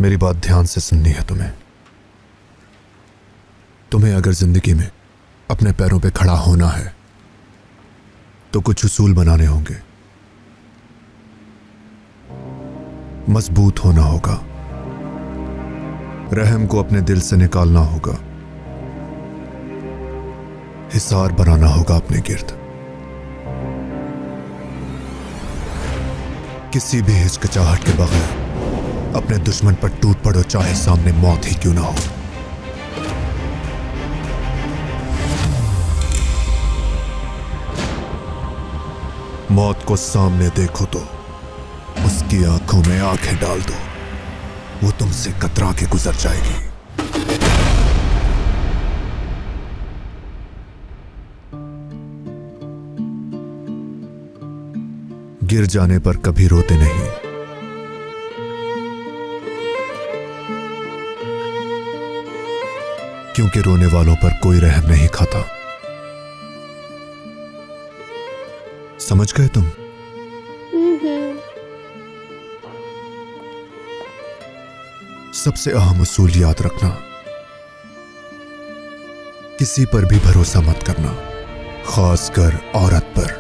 मेरी बात ध्यान से सुननी है तुम्हें अगर जिंदगी में अपने पैरों पे खड़ा होना है तो कुछ उसूल बनाने होंगे। मजबूत होना होगा, रहम को अपने दिल से निकालना होगा, हिसार बनाना होगा अपने गिर्द। किसी भी हिचकिचाहट के बगैर अपने दुश्मन पर टूट पड़ो, चाहे सामने मौत ही क्यों ना हो। मौत को सामने देखो तो उसकी आंखों में आंखें डाल दो, वो तुमसे कतरा के गुजर जाएगी। गिर जाने पर कभी रोते नहीं, क्योंकि रोने वालों पर कोई रहम नहीं खाता। समझ गए तुम? सबसे अहम उसूल याद रखना, किसी पर भी भरोसा मत करना, खासकर औरत पर।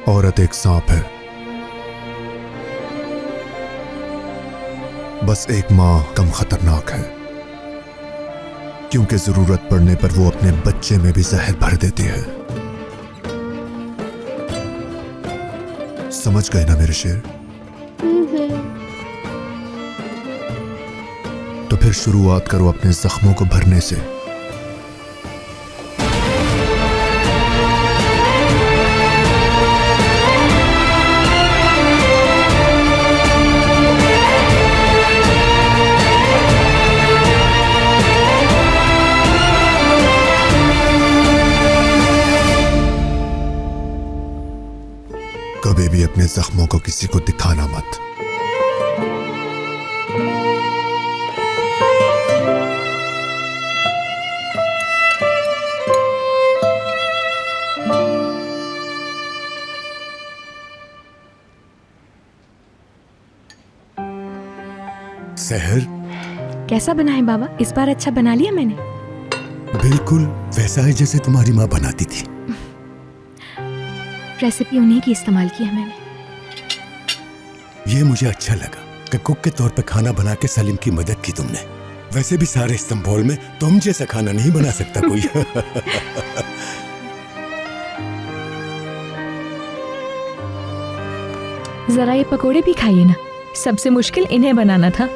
औरत एक सांप है, बस एक मां कम खतरनाक है, क्योंकि जरूरत पड़ने पर वो अपने बच्चे में भी जहर भर देती है। समझ गए ना मेरे शेर? तो फिर शुरुआत करो अपने जख्मों को भरने से। कभी भी अपने जख्मों को किसी को दिखाना मत। सहर कैसा बना है बाबा? इस बार अच्छा बना लिया मैंने। बिल्कुल वैसा है जैसे तुम्हारी माँ बनाती थी। रेसिपी उन्हीं की इस्तेमाल की है मैंने। ये मुझे अच्छा लगा कि कुक के तौर पे खाना बना के सलीम की मदद की तुमने। वैसे भी सारे इस्तांबुल में तुम जैसा खाना नहीं बना सकता कोई। जरा ये पकोड़े भी खाइए ना, सबसे मुश्किल इन्हें बनाना था।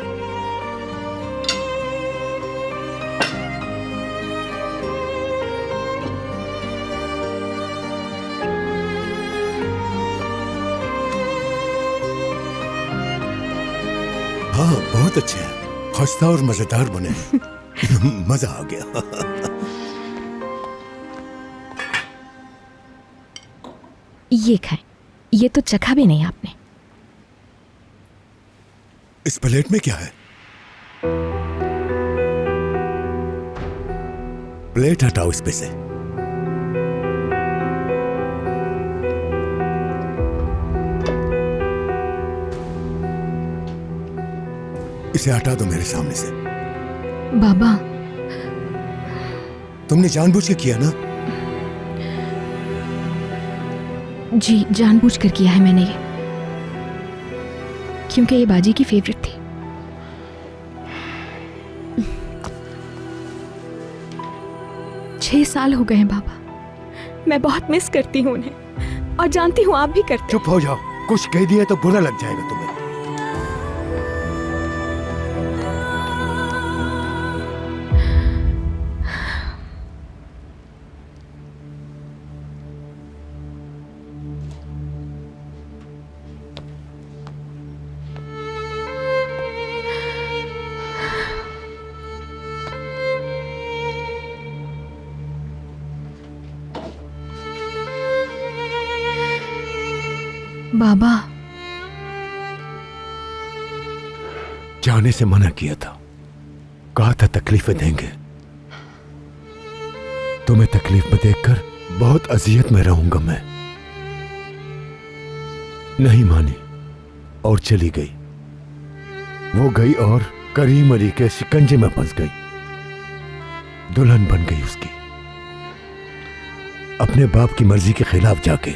हाँ बहुत अच्छे हैं, खस्ता और मजेदार बने हैं। मजा आ गया। ये खाएं, ये तो चखा भी नहीं आपने। इस प्लेट में क्या है? प्लेट हटाओ इस पे से। इसे हटा दो मेरे सामने से। बाबा तुमने जानबूझ के किया ना? जी जानबूझकर किया है मैंने ये, क्योंकि ये बाजी की फेवरेट थी। छह साल हो गए हैं बाबा, मैं बहुत मिस करती हूँ उन्हें, और जानती हूँ आप भी करते। चुप हो जाओ, कुछ कह दिया तो बुरा लग जाएगा तुम्हें। बाबा जाने से मना किया था, कहा था तकलीफें देंगे। तुम्हें तकलीफ में देखकर बहुत अजियत में रहूंगा मैं। नहीं मानी और चली गई। वो गई और करीम अली के शिकंजे में फंस गई, दुल्हन बन गई उसकी, अपने बाप की मर्जी के खिलाफ जाके।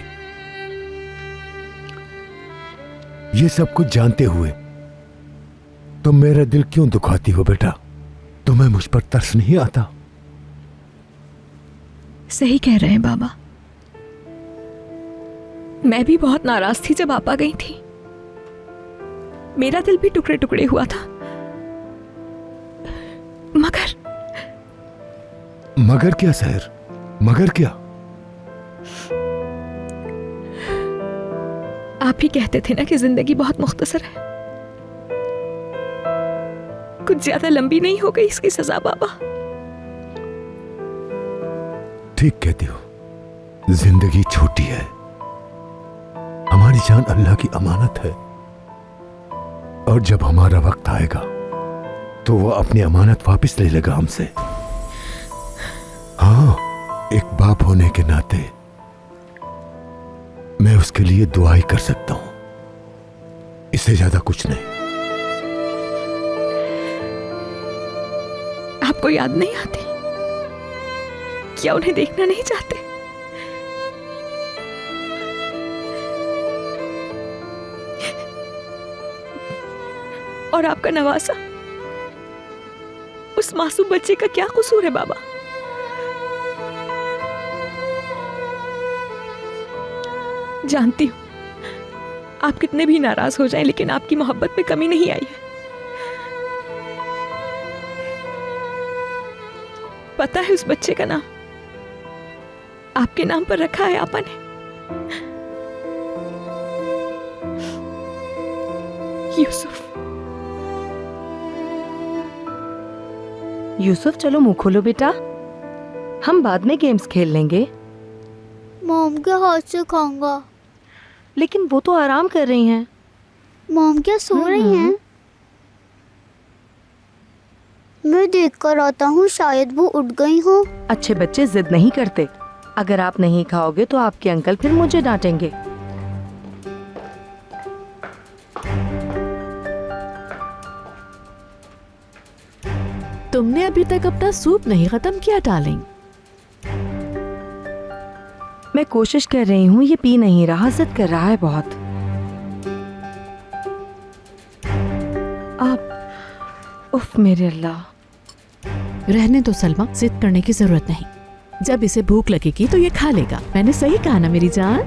ये सब कुछ जानते हुए तुम मेरा दिल क्यों दुखाती हो बेटा? तुम्हें मुझ पर तरस नहीं आता? सही कह रहे हैं बाबा। मैं भी बहुत नाराज थी जब आपा गई थी। मेरा दिल भी टुकड़े टुकड़े हुआ था। मगर क्या सहर, मगर क्या? आप ही कहते थे ना कि जिंदगी बहुत मुख्तसर है, कुछ ज्यादा लंबी नहीं हो गई इसकी सजा बाबा। ठीक कहती हो, जिंदगी छोटी है, हमारी जान अल्लाह की अमानत है, और जब हमारा वक्त आएगा तो वह अपनी अमानत वापस ले लेगा हमसे। हाँ, एक बाप होने के नाते मैं उसके लिए दुआ ही कर सकता हूं, इससे ज्यादा कुछ नहीं। आपको याद नहीं आती? क्या उन्हें देखना नहीं चाहते? और आपका नवासा, उस मासूम बच्चे का क्या कसूर है बाबा? जानती हूं आप कितने भी नाराज हो जाएं, लेकिन आपकी मोहब्बत में कमी नहीं आई है। पता है उस बच्चे का नाम आपके नाम पर रखा है आपा ने, यूसुफ। यूसुफ, चलो मुंह खोलो बेटा, हम बाद में गेम्स खेल लेंगे। मॉम के हाथ से खाऊंगा। लेकिन वो तो आराम कर रही हैं। मॉम क्या सो रही हैं? मैं देख कर आता हूँ, शायद वो उठ गई हो। अच्छे बच्चे जिद नहीं करते। अगर आप नहीं खाओगे तो आपके अंकल फिर मुझे डांटेंगे। तुमने अभी तक अपना सूप नहीं खत्म किया डार्लिंग। मैं कोशिश कर रही हूँ, ये पी नहीं रहा, जिद कर रहा है बहुत। आप उफ मेरे अल्लाह। रहने दो सलमा, जिद करने की जरूरत नहीं। जब इसे भूख लगेगी तो ये खा लेगा। मैंने सही कहा ना मेरी जान?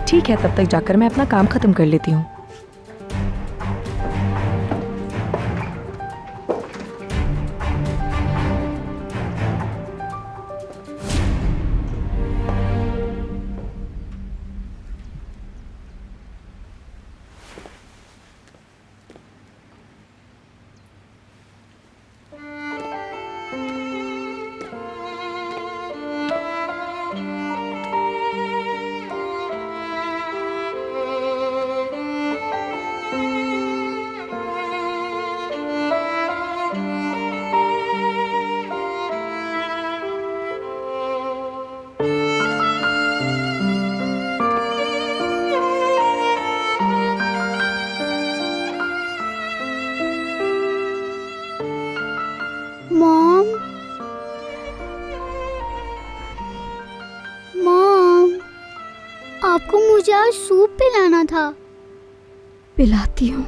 ठीक है, तब तक जाकर मैं अपना काम खत्म कर लेती हूँ। मॉम, मॉम, आपको मुझे आज सूप पिलाना था। पिलाती हूँ,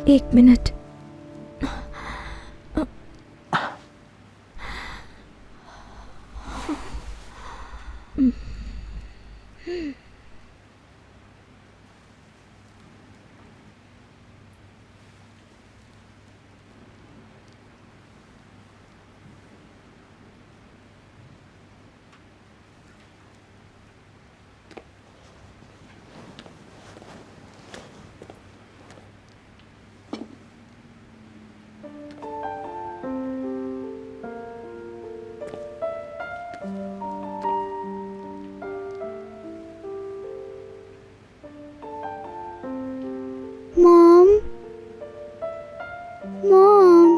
एक मिनट। Mom, mom,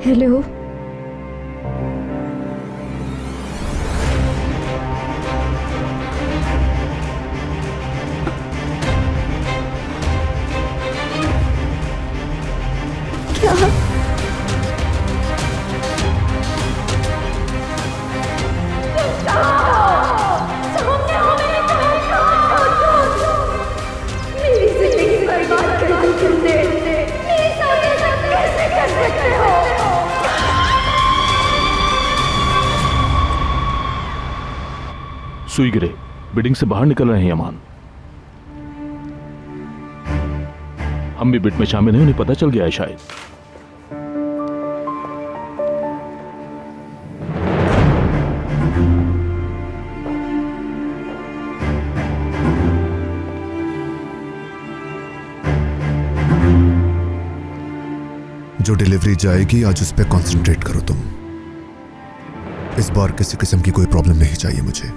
hello. सुई गिरे, बिल्डिंग से बाहर निकल रहे हैं यमान। हम भी बिट में शामिल हैं, उन्हें पता चल गया है शायद। जो डिलीवरी जाएगी आज उस पर कंसंट्रेट करो तुम। इस बार किसी किस्म की कोई प्रॉब्लम नहीं चाहिए मुझे।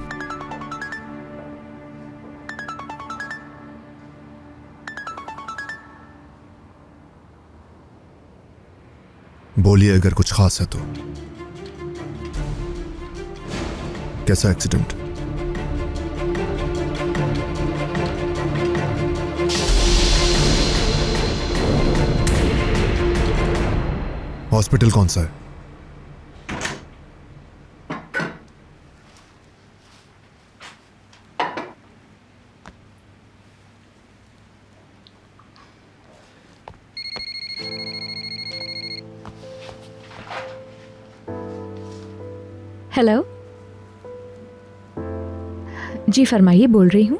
बोलिए अगर कुछ खास है तो। कैसा एक्सीडेंट? हॉस्पिटल कौन सा है? हेलो जी, फरमाइए, बोल रही हूँ।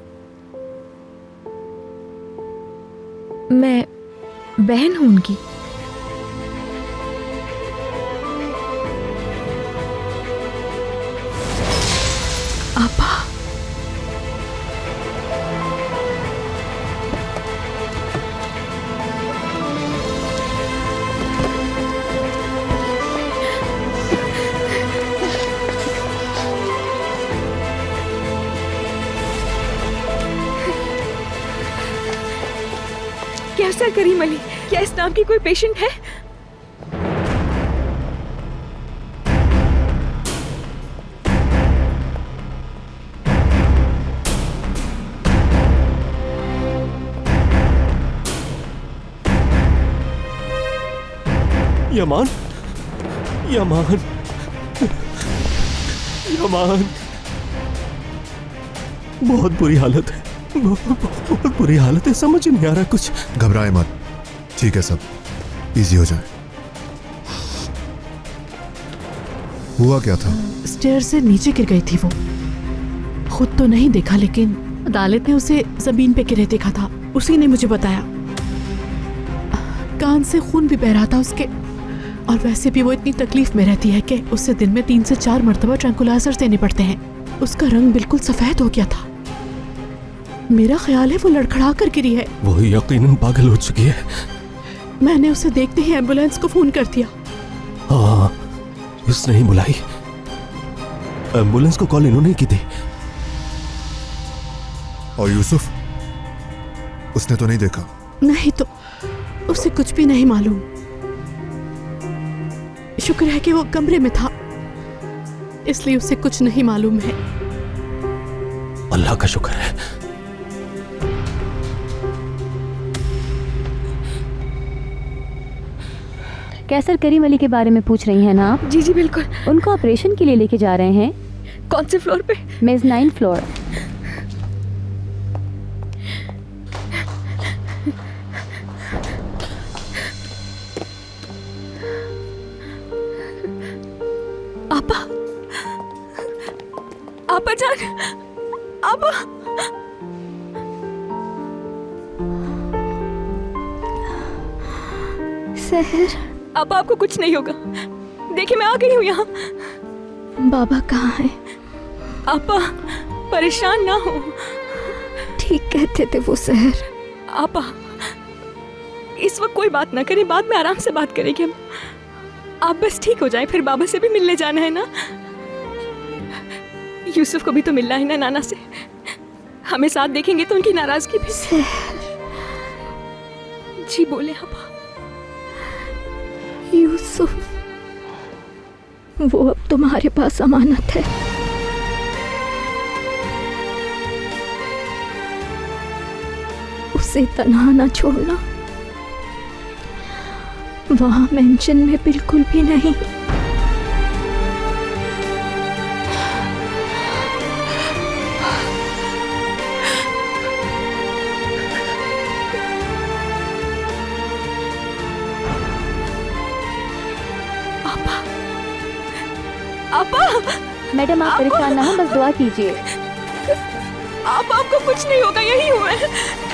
मैं बहन हूं उनकी। आपा, क्या सर करीम अली, क्या इस नाम की कोई पेशेंट है? यमान, यमान, यमान, बहुत बुरी हालत है, बहुत बुरी हालत है, समझ नहीं आ रहा कुछ। घबराए मत, ठीक है, सब इजी हो जाए। हुआ क्या था? स्टेयर से नीचे गिर गई थी वो। खुद तो नहीं देखा, लेकिन अदालत ने उसे जमीन पे गिरे देखा था। उसी ने मुझे बताया। कान से खून भी बह रहा था उसके, और वैसे भी वो इतनी तकलीफ में रहती है कि उसे दिन में 3 से 4 मरतबा ट्रैंकुलाइजर्स देने पड़ते हैं। उसका रंग बिल्कुल सफेद हो गया था। मेरा ख्याल है वो लड़खड़ा कर गिरी है। वो यकीनन पागल हो चुकी है। मैंने उसे देखते ही एम्बुलेंस को फोन कर दिया। हाँ, उसने ही बुलाई। एम्बुलेंस को कॉल इन्होंने की थी। और यूसुफ, उसने तो नहीं देखा? नहीं, तो उसे कुछ भी नहीं मालूम। शुक्र है कि वो कमरे में था, इसलिए उसे कुछ नहीं मालूम है। अल्लाह का शुक्र है। कैसर करीम अली के बारे में पूछ रही हैं ना आप? जी जी बिल्कुल। उनको ऑपरेशन के लिए लेके जा रहे हैं। कौन से फ्लोर पे? मेज़नाइन फ्लोर। आपा, आपा जान, आपा। सहर, आपा, आपको कुछ नहीं होगा। देखिए, मैं आ गई हूँ यहाँ। बाबा कहाँ है? आपा, परेशान ना हो। ठीक कहते थे वो सहर। आपा, इस वक्त कोई बात ना करें, बाद में आराम से बात करेंगे हम। आप बस ठीक हो जाएं, फिर बाबा से भी मिलने जाना है ना। यूसुफ को भी तो मिलना है ना नाना से। हमें साथ देखेंगे तो उनकी नाराजगी भी। जी बोले आपा। यूसुफ, वो अब तुम्हारे पास अमानत है। उसे तन्हा ना छोड़ना, वहां मेंशन में बिल्कुल भी नहीं। मैडम आप परेशान ना हो, बस दुआ कीजिए। आपको कुछ नहीं होगा, यही हूँ मैं।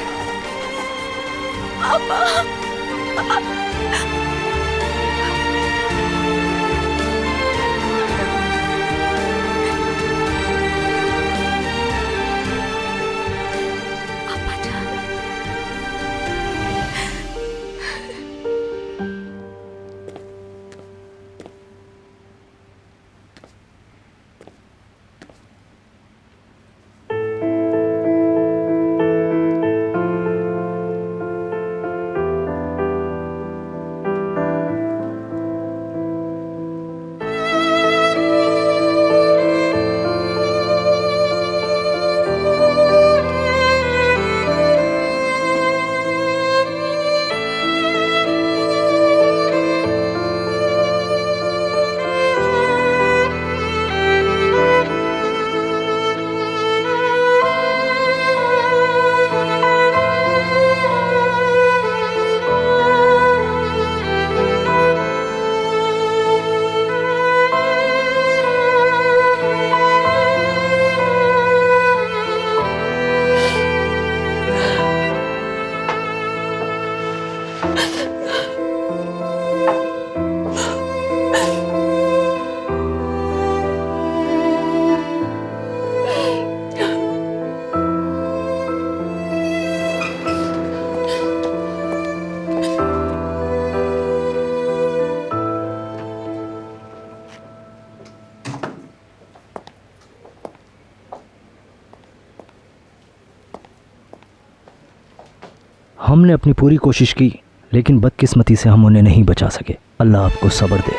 हमने अपनी पूरी कोशिश की, लेकिन बदकिस्मती से हम उन्हें नहीं बचा सके। अल्लाह आपको सब्र दे।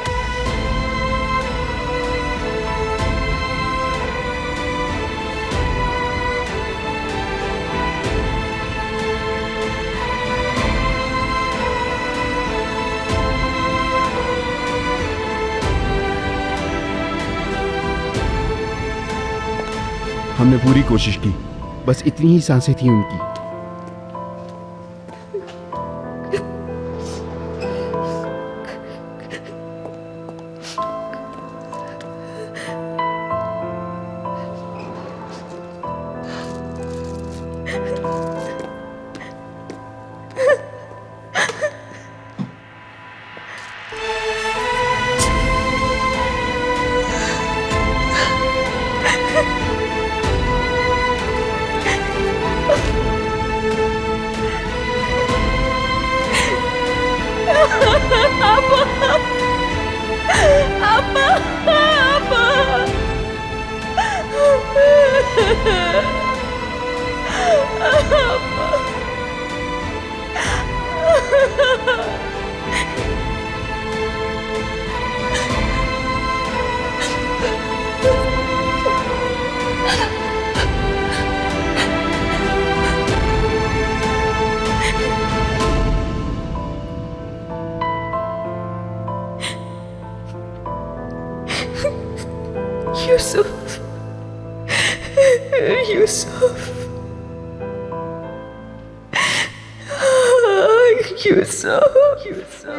हमने पूरी कोशिश की, बस इतनी ही सांसें थी उनकी। यूसुफ, यूसुफ, यूसुफ, यूसुफ।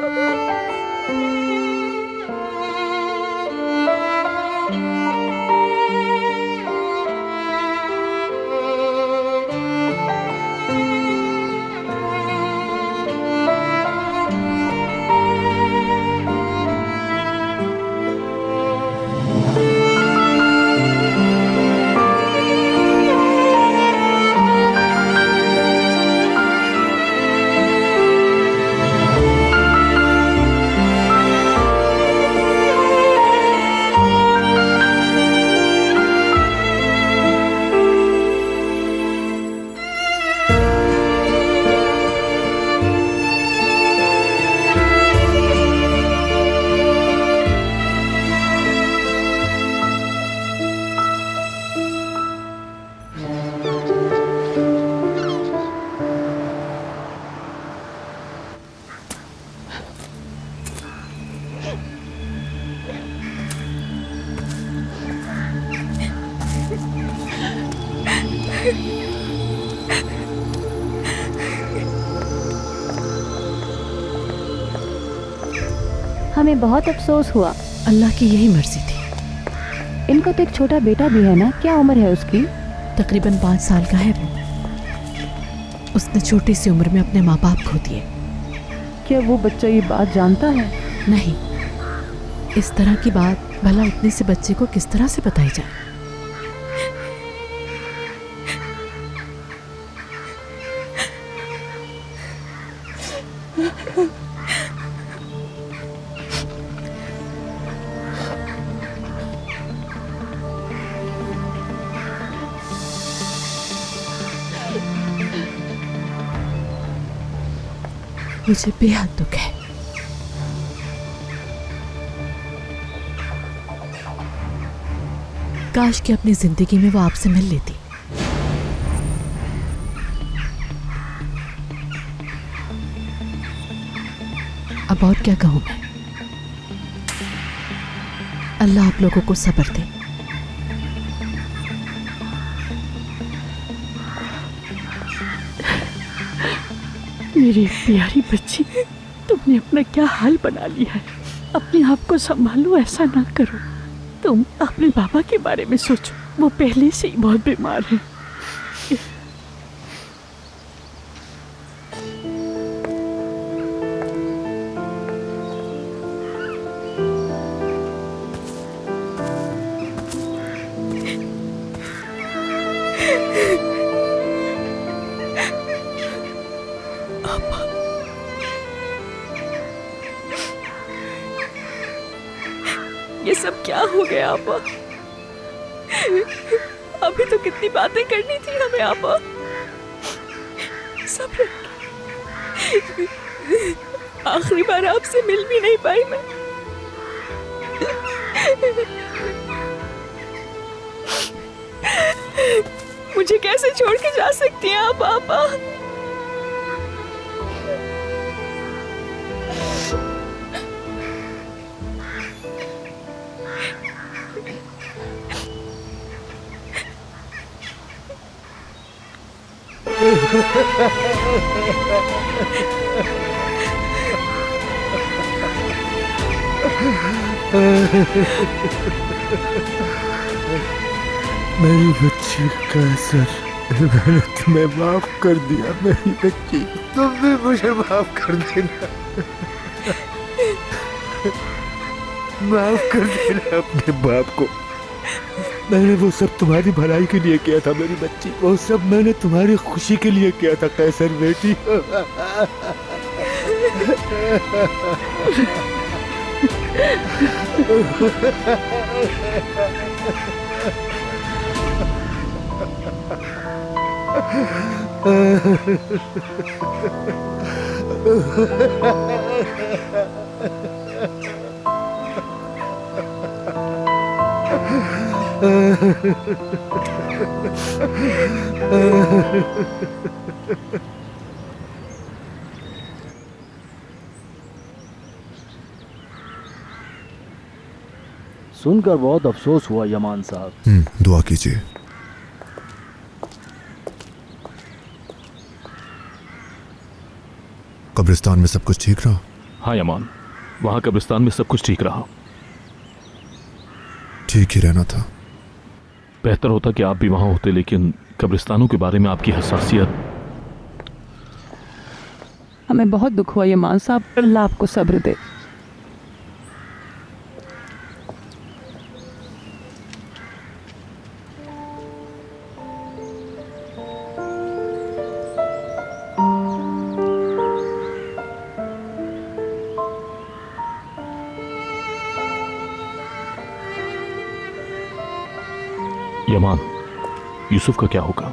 हमें बहुत अफसोस हुआ। अल्लाह की यही मर्जी थी। इनको तो एक छोटा बेटा भी है ना, क्या उम्र है उसकी? तकरीबन 5 साल का है वो। उसने छोटी सी उम्र में अपने माँ बाप खो दिए। क्या वो बच्चा ये बात जानता है? नहीं, इस तरह की बात भला इतने से बच्चे को किस तरह से बताई जाए? मुझे बेहद दुख है। काश कि अपनी जिंदगी में वो आपसे मिल लेती। अब और क्या कहूं मैं। अल्लाह आप लोगों को सब्र दे। मेरी प्यारी बच्ची, तुमने अपना क्या हाल बना लिया है। अपने आप को संभालो, ऐसा ना करो। तुम अपने बाबा के बारे में सोचो, वो पहले से ही बहुत बीमार है। ये सब क्या हो गया आपा? अभी तो कितनी बातें करनी थी हमें आपा। सब आखिरी बार आपसे मिल भी नहीं पाई मैं। मुझे कैसे छोड़ के जा सकती हैं आप आपा? मेरी बच्ची का असर, मैंने तुम्हें माफ कर दिया। मेरी बच्ची, तुम भी मुझे माफ कर देना। माफ कर देना अपने बाप को। मैंने वो सब तुम्हारी भलाई के लिए किया था मेरी बच्ची। वो सब मैंने तुम्हारी खुशी के लिए किया था कैसर बेटी। सुनकर बहुत अफसोस हुआ यमान साहब। दुआ कीजिए। कब्रिस्तान में सब कुछ ठीक रहा? हाँ यमान, वहाँ कब्रिस्तान में सब कुछ ठीक रहा। ठीक ही रहना था। बेहतर होता कि आप भी वहाँ होते, लेकिन कब्रिस्तानों के बारे में आपकी हसासियत। हमें बहुत दुख हुआ यमान साहब, अल्लाह आपको सब्र दे। यमान, यूसुफ का क्या होगा?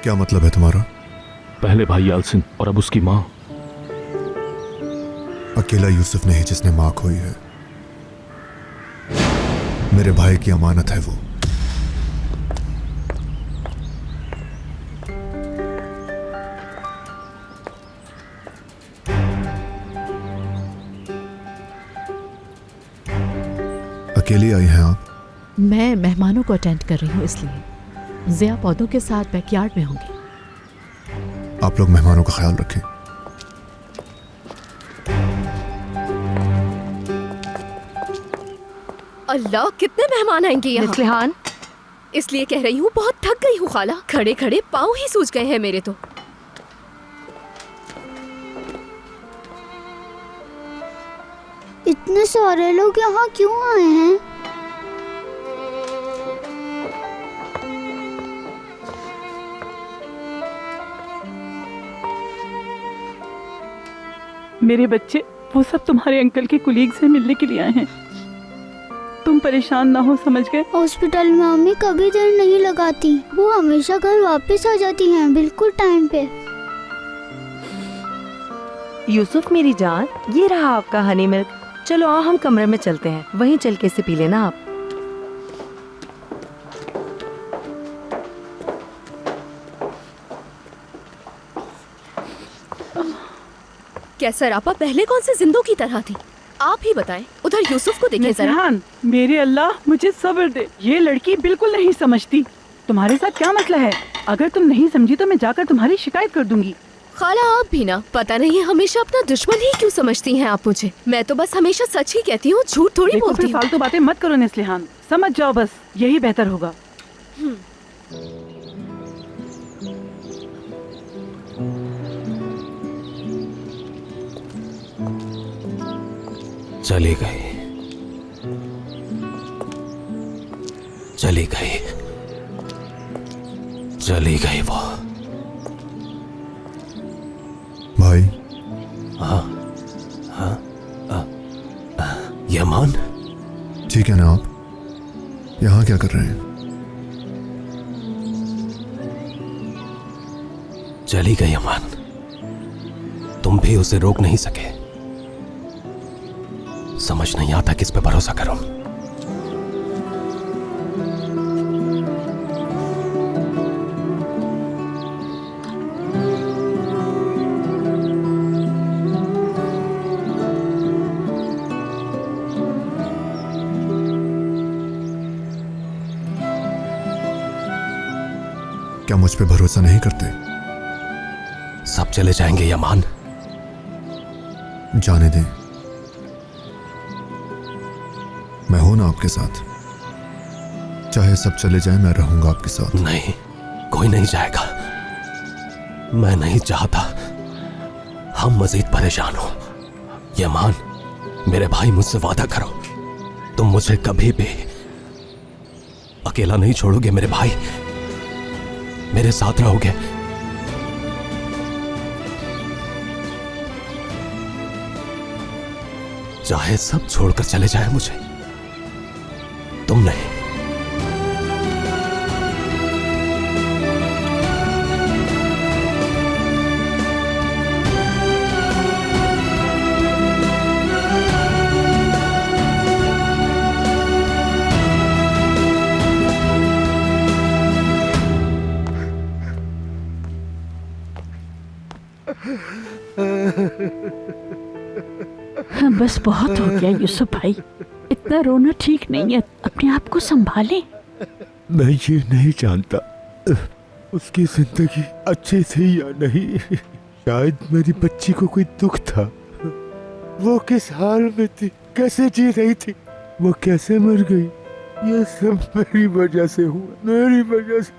क्या मतलब है तुम्हारा? पहले भाई यालसिन और अब उसकी माँ। अकेला यूसुफ नहीं जिसने माँ खोई है। मेरे भाई की अमानत है वो। अकेली आई हैं आप? मैं मेहमानों को अटेंड कर रही हूँ इसलिए। जिया पौधों के साथ बैकयार्ड में होंगी। आप लोग मेहमानों का ख्याल रखें। अल्लाह, कितने मेहमान आएंगे यहाँ। निस्लिहान, इसलिए कह रही हूँ, बहुत थक गई हूँ खाला। खड़े खड़े पाँव ही सूज गए हैं मेरे तो। इतने सारे लोग यहाँ क्यों आए हैं? मेरे बच्चे, वो सब तुम्हारे अंकल के कुलीग से मिलने के लिए आए हैं। तुम परेशान ना हो, समझ गए? हॉस्पिटल में मम्मी कभी देर नहीं लगाती। वो हमेशा घर वापस आ जाती हैं, बिल्कुल टाइम पे। यूसुफ मेरी जान, ये रहा आपका हनी मिल्क। चलो आओ हम कमरे में चलते हैं, वहीं चल के इसे पी लेना आप। कैसा रापा पहले कौन से जिंदों की तरह थी? आप ही बताएं। उधर यूसुफ को देखें जरा। निस्लिहान, मेरे अल्लाह मुझे सब्र दे। ये लड़की बिल्कुल नहीं समझती। तुम्हारे साथ क्या मसला है? अगर तुम नहीं समझी तो मैं जाकर तुम्हारी शिकायत कर दूंगी। खाला, आप भी ना, पता नहीं है हमेशा अपना दुश्मन ही क्यों समझती हैं आप मुझे। मैं तो बस हमेशा सच ही कहती हूँ, झूठ थोड़ी देखो, बोलती फिर हूँ। फालतू बातें मत करो निस्लिहान, समझ जाओ, बस यही बेहतर होगा। चली गई, चली गई, चली गई वो। भाई। हाँ हाँ, यमान। ठीक है ना, आप यहाँ क्या कर रहे हैं? चली गई यमान, तुम भी उसे रोक नहीं सके। समझ नहीं आता किस पे भरोसा करूं। क्या मुझ पे भरोसा नहीं करते? सब चले जाएंगे यमान। जाने दें, मैं हूं ना आपके साथ। चाहे सब चले जाए, मैं रहूंगा आपके साथ। नहीं, कोई नहीं जाएगा। मैं नहीं चाहता हम मजीद परेशान हो। यमान, मेरे भाई, मुझसे वादा करो, तुम मुझे कभी भी अकेला नहीं छोड़ोगे। मेरे भाई, मेरे साथ रहोगे। चाहे सब छोड़कर चले जाए मुझे, तुम नहीं। बस बहुत हो गया यूसुफ भाई, इतना रोना ठीक नहीं है। अपने आप को संभालें। मैं ये नहीं जानता उसकी जिंदगी अच्छी थी या नहीं। शायद मेरी बच्ची को कोई दुख था। वो किस हाल में थी, कैसे जी रही थी, वो कैसे मर गई, ये सब मेरी वजह से हुआ, मेरी वजह से।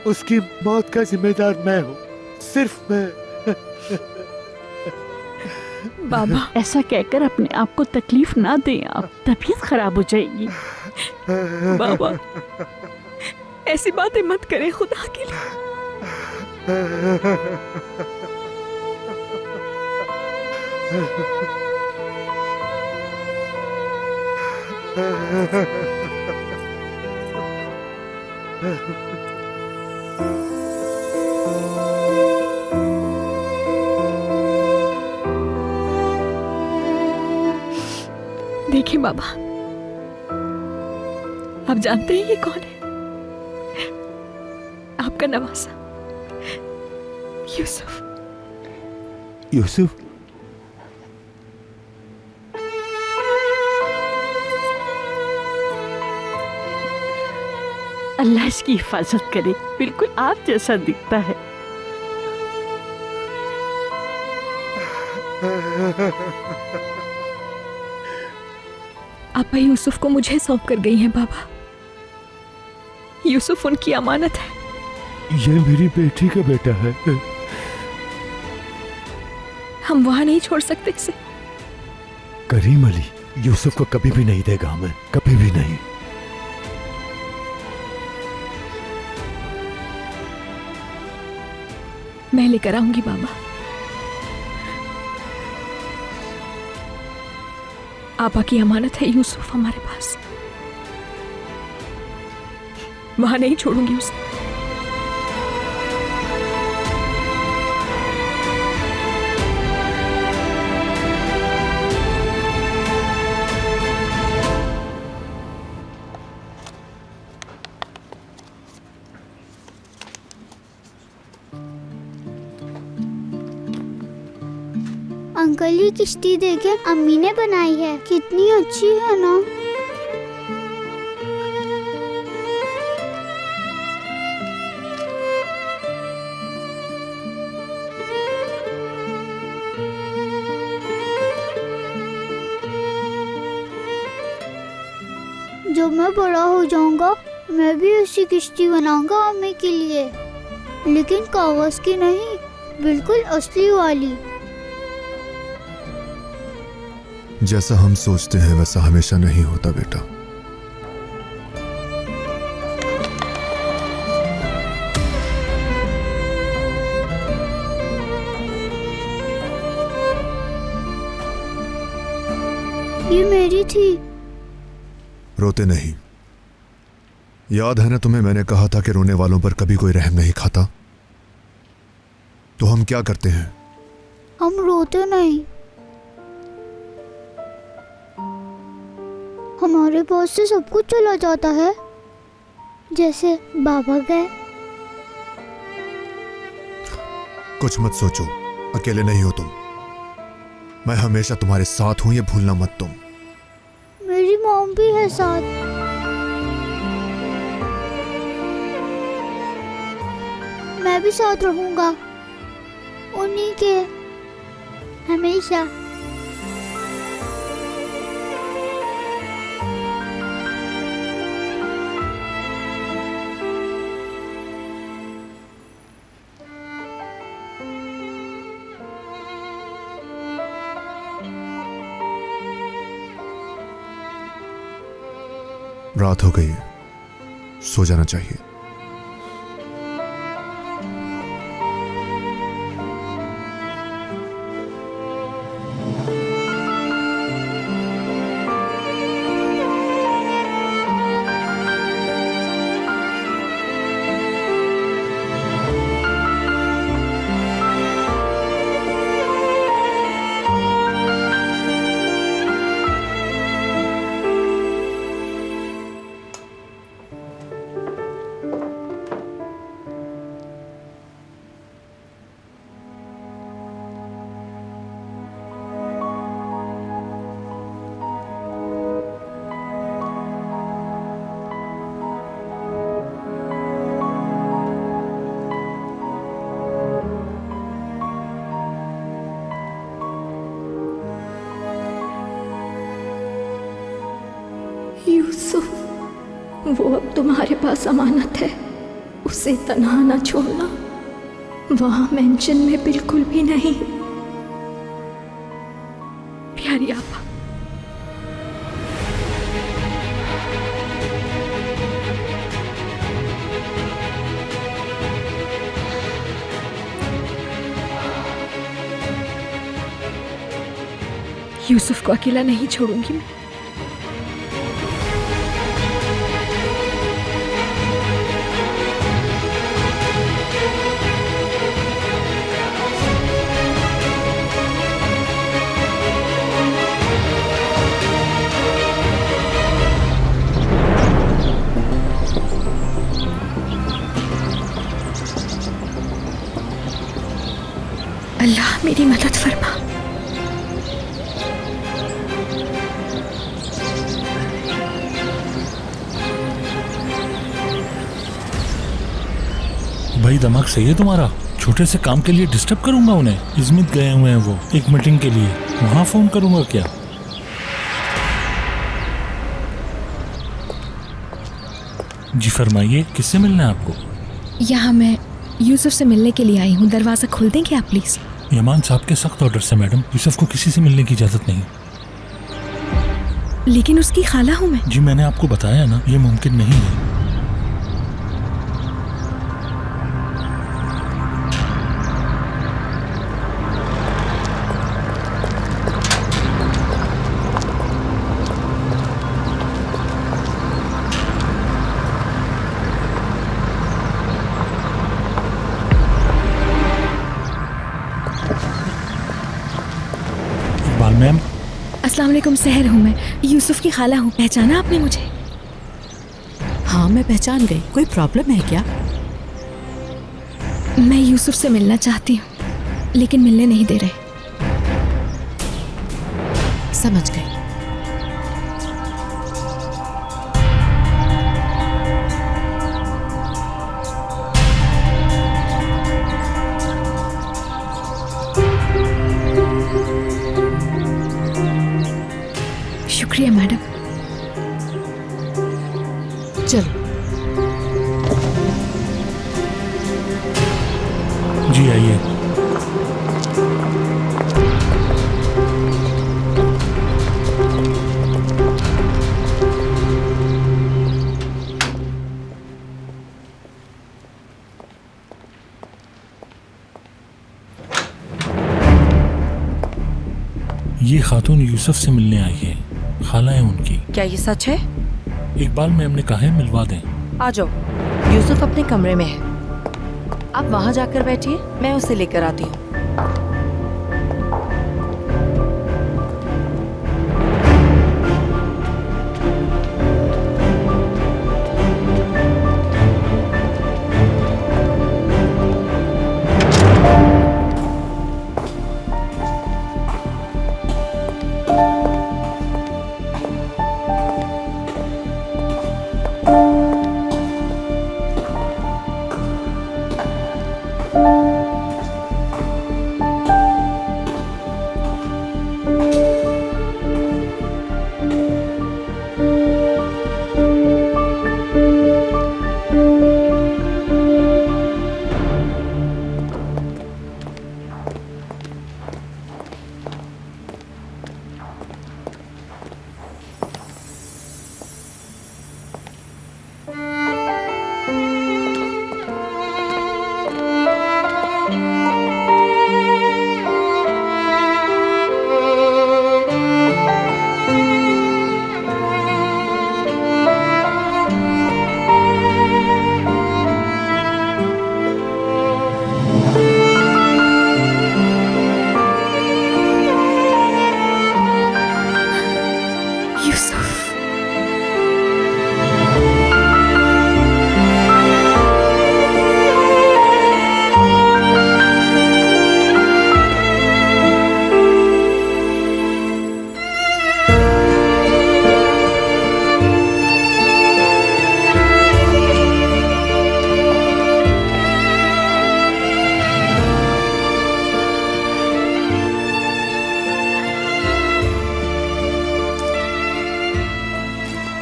उसकी मौत का जिम्मेदार मैं हूँ, सिर्फ मैं। बाबा, ऐसा कहकर अपने आप को तकलीफ ना दें आप, तबीयत खराब हो जाएगी। बाबा, ऐसी बातें मत करें खुदा के लिए। देखिए बाबा, आप जानते हैं ये कौन है? आप आपका नवासा यूसुफ। यूसुफ, अल्लाह इसकी हिफाजत करे, बिल्कुल आप जैसा दिखता है। आपा यूसुफ को मुझे सौंप कर गई हैं बाबा। यूसुफ उनकी अमानत है। ये मेरी बेटी का बेटा है। हम वहां नहीं छोड़ सकते इसे। करीम अली यूसुफ को कभी भी नहीं देगा, मैं कभी भी नहीं। मैं लेकर आऊंगी बाबा। आपा की अमानत है यूसुफ हमारे पास, वहां नहीं छोड़ूंगी उसे। अंकल ये किश्ती देखे अम्मी ने बनाई है, कितनी अच्छी है ना। जब मैं बड़ा हो जाऊंगा मैं भी ऐसी किश्ती बनाऊंगा अम्मी के लिए, लेकिन कागज की नहीं, बिल्कुल असली वाली। जैसा हम सोचते हैं वैसा हमेशा नहीं होता बेटा। ये मेरी थी। रोते नहीं। याद है ना तुम्हें, मैंने कहा था कि रोने वालों पर कभी कोई रहम नहीं खाता। तो हम क्या करते हैं? हम रोते नहीं, हमारे पास से सब कुछ चला जाता है, जैसे बाबा गए। कुछ मत सोचो, अकेले नहीं हो तुम। मैं हमेशा तुम्हारे साथ हूं, ये भूलना मत तुम। मेरी मॉम भी है साथ। मैं भी साथ रहूंगा उन्हीं के, हमेशा। रात हो गई है, सो जाना चाहिए। यूसुफ, वो अब तुम्हारे पास अमानत है, उसे तन्हा ना छोड़ना, वहां मेंशन में बिल्कुल भी नहीं। प्यारी आपा, यूसुफ को अकेला नहीं छोड़ूंगी मैं। अल्लाह मेरी मदद फरमा। भाई दिमाग सही है तुम्हारा? छोटे से काम के लिए डिस्टर्ब करूंगा उन्हें? इजमित गए हुए हैं वो एक मीटिंग के लिए, वहां फोन करूंगा क्या? जी फरमाइए, किससे मिलना है आपको? यहाँ मैं यूसुफ से मिलने के लिए आई हूँ, दरवाजा खोल देंगे आप प्लीज? यमान साहब के सख्त ऑर्डर से मैडम, यूसुफ को किसी से मिलने की इजाजत नहीं। लेकिन उसकी खाला हूँ मैं। जी मैंने आपको बताया ना, ये मुमकिन नहीं है। मैम अस्सलाम वालेकुम, सहर हूँ मैं, यूसुफ की खाला हूँ। पहचाना आपने मुझे? हाँ मैं पहचान गई। कोई प्रॉब्लम है क्या? मैं यूसुफ से मिलना चाहती हूँ लेकिन मिलने नहीं दे रहे। समझ गई। शुक्रिया मैडम। चलो। जी आइए। ये खातून यूसुफ से मिलने आई है, खाला है उनकी। क्या ये सच है? इकबाल मैम ने कहा है मिलवा दें। आ जाओ, यूसुफ अपने कमरे में है, आप वहां जाकर बैठिए, मैं उसे लेकर आती हूँ।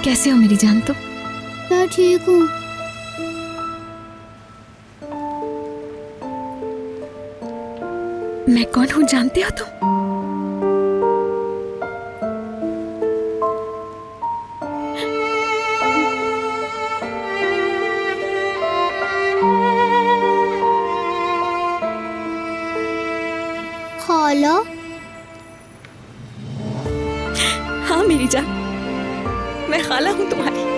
कैसे हो मेरी जान? तो मैं ठीक हूँ। मैं कौन हूँ जानते हो तुम? खाला? हाँ मेरी जान, मैं खाला हूँ तुम्हारी।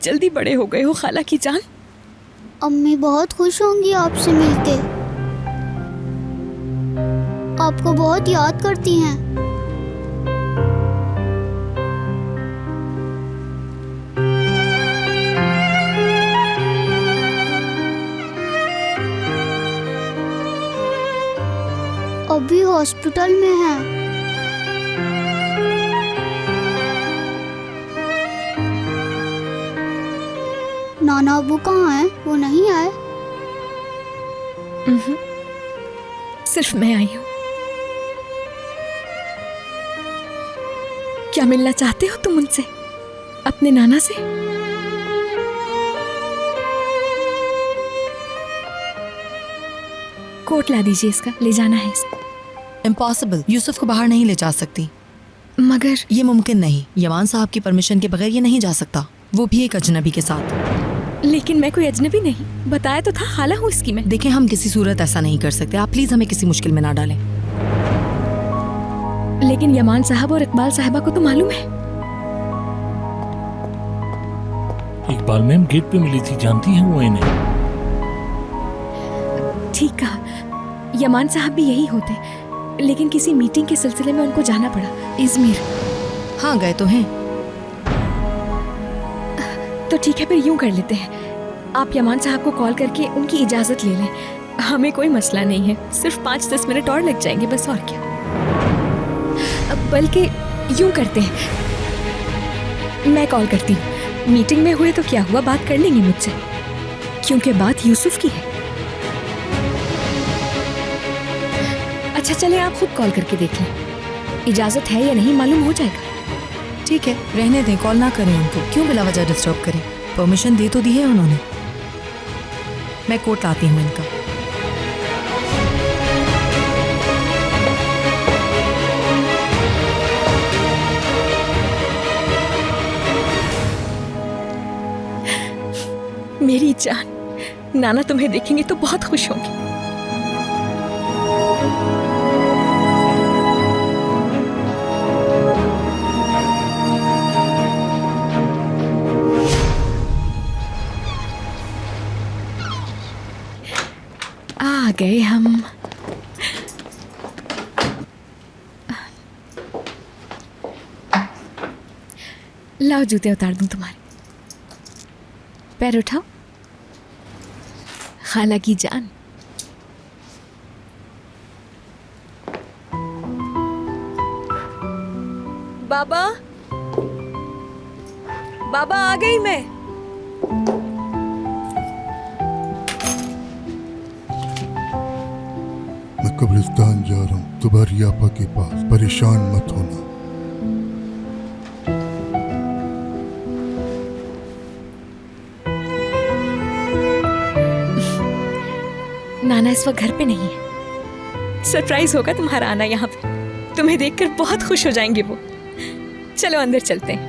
जल्दी बड़े हो गए हो खाला की जान। अम्मी बहुत खुश होंगी आपसे मिलके। आपको बहुत याद करती हैं। अभी हॉस्पिटल में हैं। नाना अबू कहाँ हैं? वो नहीं आए? सिर्फ मैं आई हूँ। क्या मिलना चाहते हो तुम उनसे, अपने नाना से? कोट ला दीजिए, इसका ले जाना है इसको। इम्पॉसिबल, यूसुफ को बाहर नहीं ले जा सकती। मगर ये मुमकिन नहीं, यमान साहब की परमिशन के बगैर ये नहीं जा सकता, वो भी एक अजनबी के साथ। लेकिन मैं कोई अजनबी नहीं, बताया तो था खाला हूँ इसकी मैं। देखें, हम किसी सूरत ऐसा नहीं कर सकते, आप प्लीज हमें किसी मुश्किल में ना डालें। लेकिन यमान साहब और इकबाल साहिबा को तो मालूम है। इकबाल मैम गेट पे मिली थी, जानती हैं वो इन्हें? ठीक कहा, यमान साहब भी यही होते, लेकिन किसी मीटिंग के सिलसिले में उनको जाना पड़ा इजमीर। हाँ, गए तो हैं। तो ठीक है, फिर यूं कर लेते हैं, आप यमान साहब को कॉल करके उनकी इजाजत ले लें। हमें कोई मसला नहीं है, सिर्फ 5-10 मिनट और लग जाएंगे बस, और क्या। बल्कि यूं करते हैं, मैं कॉल करती हूँ। मीटिंग में हुए तो क्या हुआ, बात कर लेंगे मुझसे, क्योंकि बात यूसुफ की है। अच्छा चले, आप खुद कॉल करके देख लें, इजाजत है या नहीं मालूम हो जाएगा। ठीक है, रहने दें, कॉल ना करें उनको, क्यों बिला वजह डिस्टर्ब करें। परमिशन दे तो दी है उन्होंने। मैं कोट लाती हूँ इनका। मेरी जान, नाना तुम्हें देखेंगे तो बहुत खुश होंगे। आ गए हम। लाओ जूते उतार दूं तुम्हारे। पैर उठाओ खाला की जान। बाबा, बाबा आ गई मैं। मैं कब्रिस्तान जा रहा हूँ तुम्हारी आपा के पास, परेशान मत होना। नाना इस वक्त घर पे नहीं है, सरप्राइज होगा तुम्हारा आना यहाँ पे। तुम्हें देखकर बहुत खुश हो जाएंगे वो। चलो अंदर चलते हैं।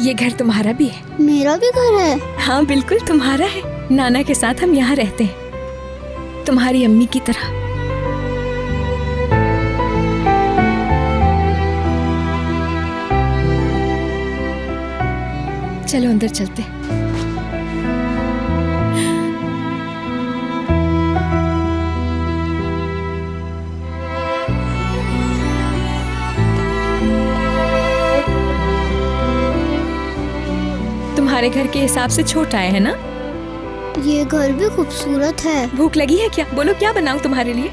ये घर तुम्हारा भी है। मेरा भी घर है? हाँ बिल्कुल तुम्हारा है। नाना के साथ हम यहाँ रहते हैं, तुम्हारी अम्मी की तरह। चलो अंदर चलते हैं। तुम्हारे घर के हिसाब से छोटा है ना? ये घर भी खूबसूरत है। भूख लगी है क्या? बोलो क्या बनाऊं तुम्हारे लिए?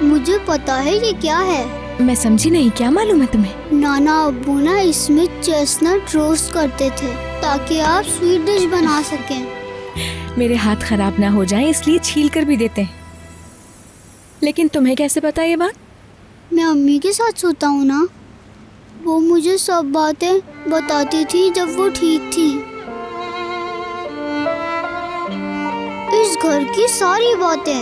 मुझे पता है ये क्या है। मैं समझी नहीं, क्या मालूम है तुम्हें? नाना अब्बू ना इसमें चेस्टनट रोस्ट करते थे ताकि आप स्वीट डिश बना सकें। मेरे हाथ खराब ना हो जाएं इसलिए छील कर भी देते हैं। लेकिन तुम्हें कैसे पता ये बात? मैं अम्मी के साथ सोता हूँ ना, वो मुझे सब बातें बताती थी जब वो ठीक थी। इस घर की सारी बातें।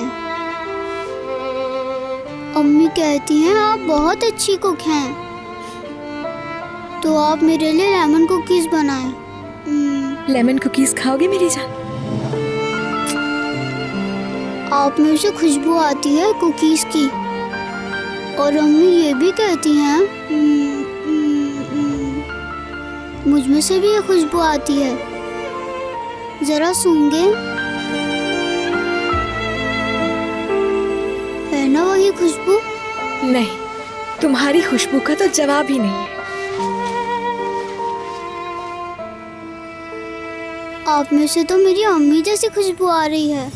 अम्मी कहती हैं आप बहुत अच्छी कुक हैं, तो आप मेरे लिए लेमन कुकीज बनाएं। लेमन कुकीज खाओगे मेरी जान? आप में से खुशबू आती है कुकीज की। और अम्मी ये भी कहती हैं मुझ में से भी ये खुशबू आती है। जरा सूंघे, है ना वही खुशबू? नहीं, तुम्हारी खुशबू का तो जवाब ही नहीं है। आप में से तो मेरी अम्मी जैसी खुशबू आ रही है।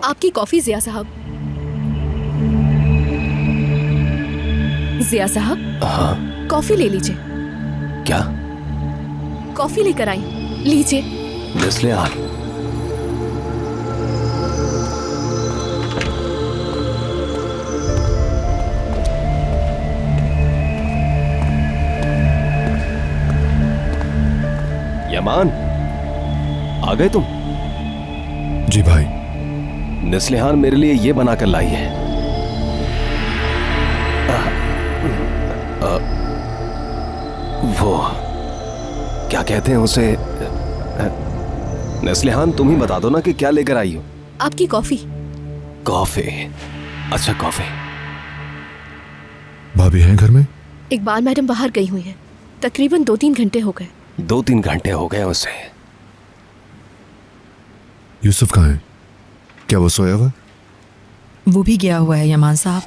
आपकी कॉफी जिया साहब। जिया साहब, हाँ कॉफी ले लीजिए। क्या? कॉफी लेकर आई, लीजिए। नेस्लिहान, यमान, आ गए तुम? जी भाई। नेस्लिहान मेरे लिए ये बनाकर लाई है। वो क्या कहते हैं उसे? नेस्लिहान तुम ही बता दो ना कि क्या लेकर आई हो। आपकी कॉफी। कॉफी? अच्छा कॉफी। भाभी हैं घर में? इकबाल मैडम बाहर गई हुई हैं। तकरीबन 2-3 घंटे हो गए। 2-3 घंटे हो गए उसे। यूसुफ कहाँ है? क्या वो सोया हुआ? वो भी गया हुआ है यमान साहब।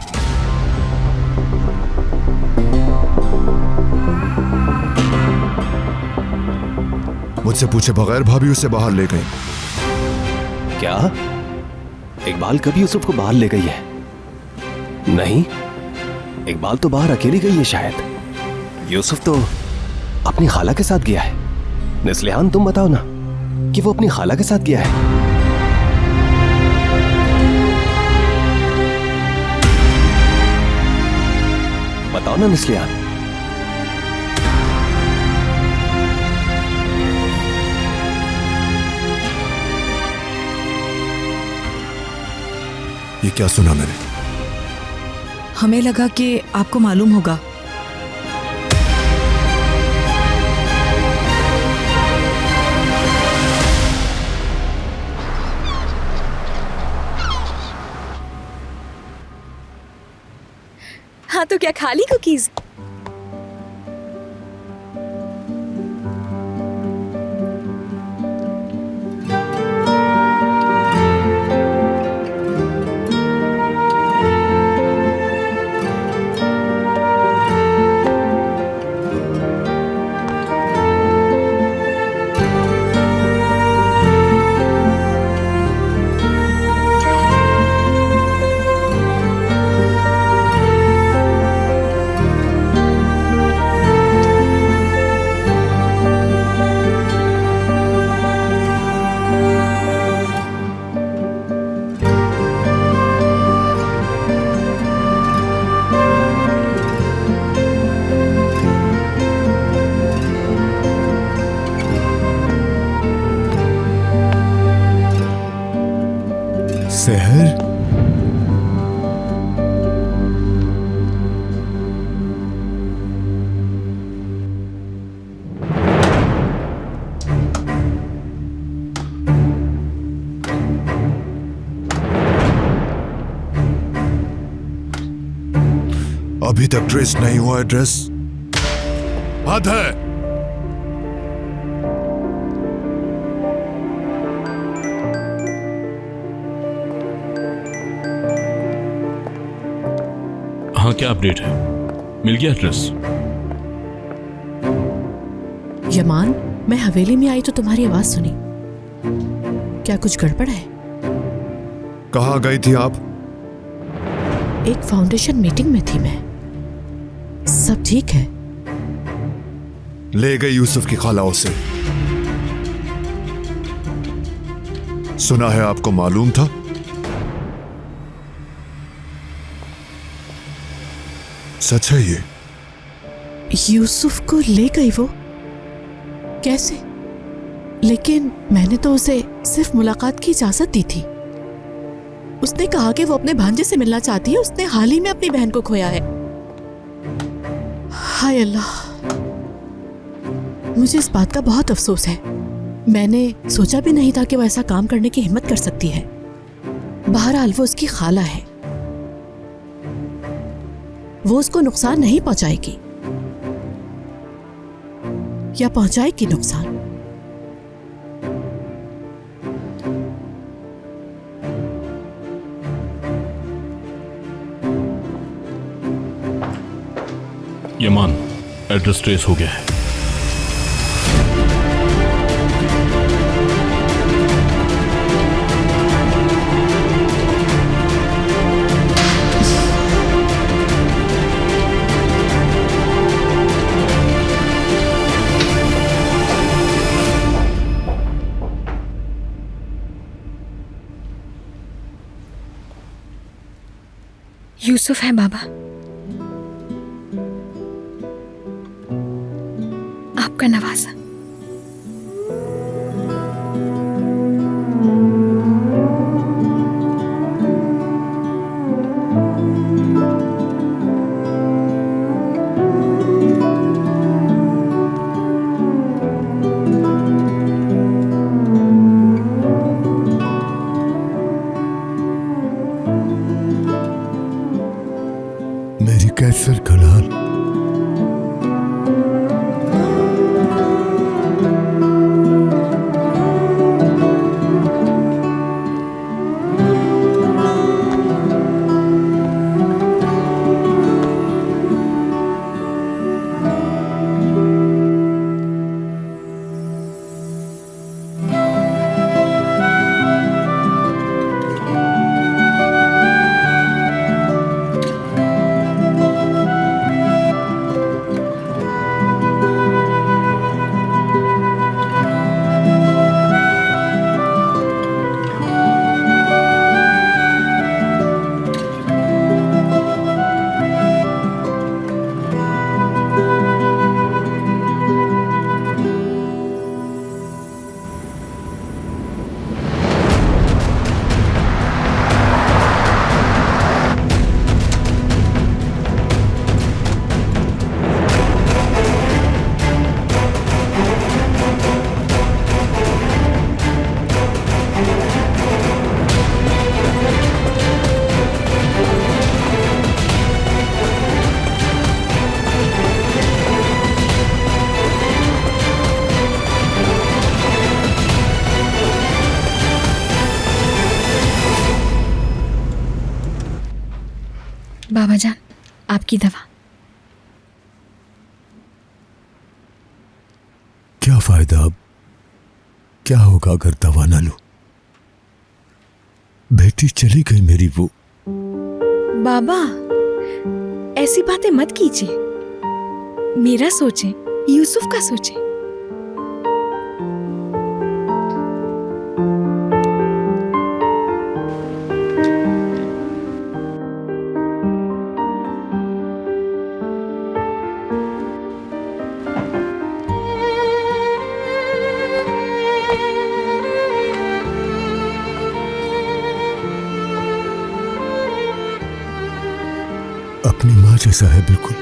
मुझसे पूछे बगैर भाभी उसे बाहर ले गई। क्या इकबाल कभी यूसुफ को बाहर ले गई है? नहीं, इकबाल तो बाहर अकेली गई है शायद। यूसुफ तो अपनी खाला के साथ गया है। नेस्लिहान तुम बताओ ना कि वो अपनी खाला के साथ गया है। बताओ ना नेस्लिहान। ये क्या सुना मैंने? हमें लगा कि आपको मालूम होगा। हाँ तो क्या खा ली कुकीज? सहर? अभी तक ट्रेस नहीं हुआ एड्रेस? हद है। हाँ, क्या अपडेट है? मिल गया एड्रेस? यमान, मैं हवेली में आई तो तुम्हारी आवाज सुनी। क्या कुछ गड़बड़ है? कहाँ गई थी आप? एक फाउंडेशन मीटिंग में थी मैं। सब ठीक है? ले गई यूसुफ की खाला उसे। सुना है आपको मालूम था? सच है ये? यूसुफ को ले गई वो? कैसे? लेकिन मैंने तो उसे सिर्फ मुलाकात की इजाजत दी थी। उसने कहा कि वो अपने भांजे से मिलना चाहती है। उसने हाल ही में अपनी बहन को खोया है। हाय अल्लाह, मुझे इस बात का बहुत अफसोस है। मैंने सोचा भी नहीं था कि वो ऐसा काम करने की हिम्मत कर सकती है। बहरहाल वो उसकी खाला है, वो उसको नुकसान नहीं पहुंचाएगी या पहुंचाएगी नुकसान। यमान, एड्रेस ट्रेस हो गया है। यूसुफ है बाबा, आपका नवाजा। मेरी कैसर का लाल, बाबा जान, आपकी दवा। क्या फायदा अब? क्या होगा अगर दवा ना लूं? बेटी चली गई मेरी वो। बाबा, ऐसी बातें मत कीजिए। मेरा सोचें, यूसुफ का सोचें। अपनी माँ जैसा है बिल्कुल।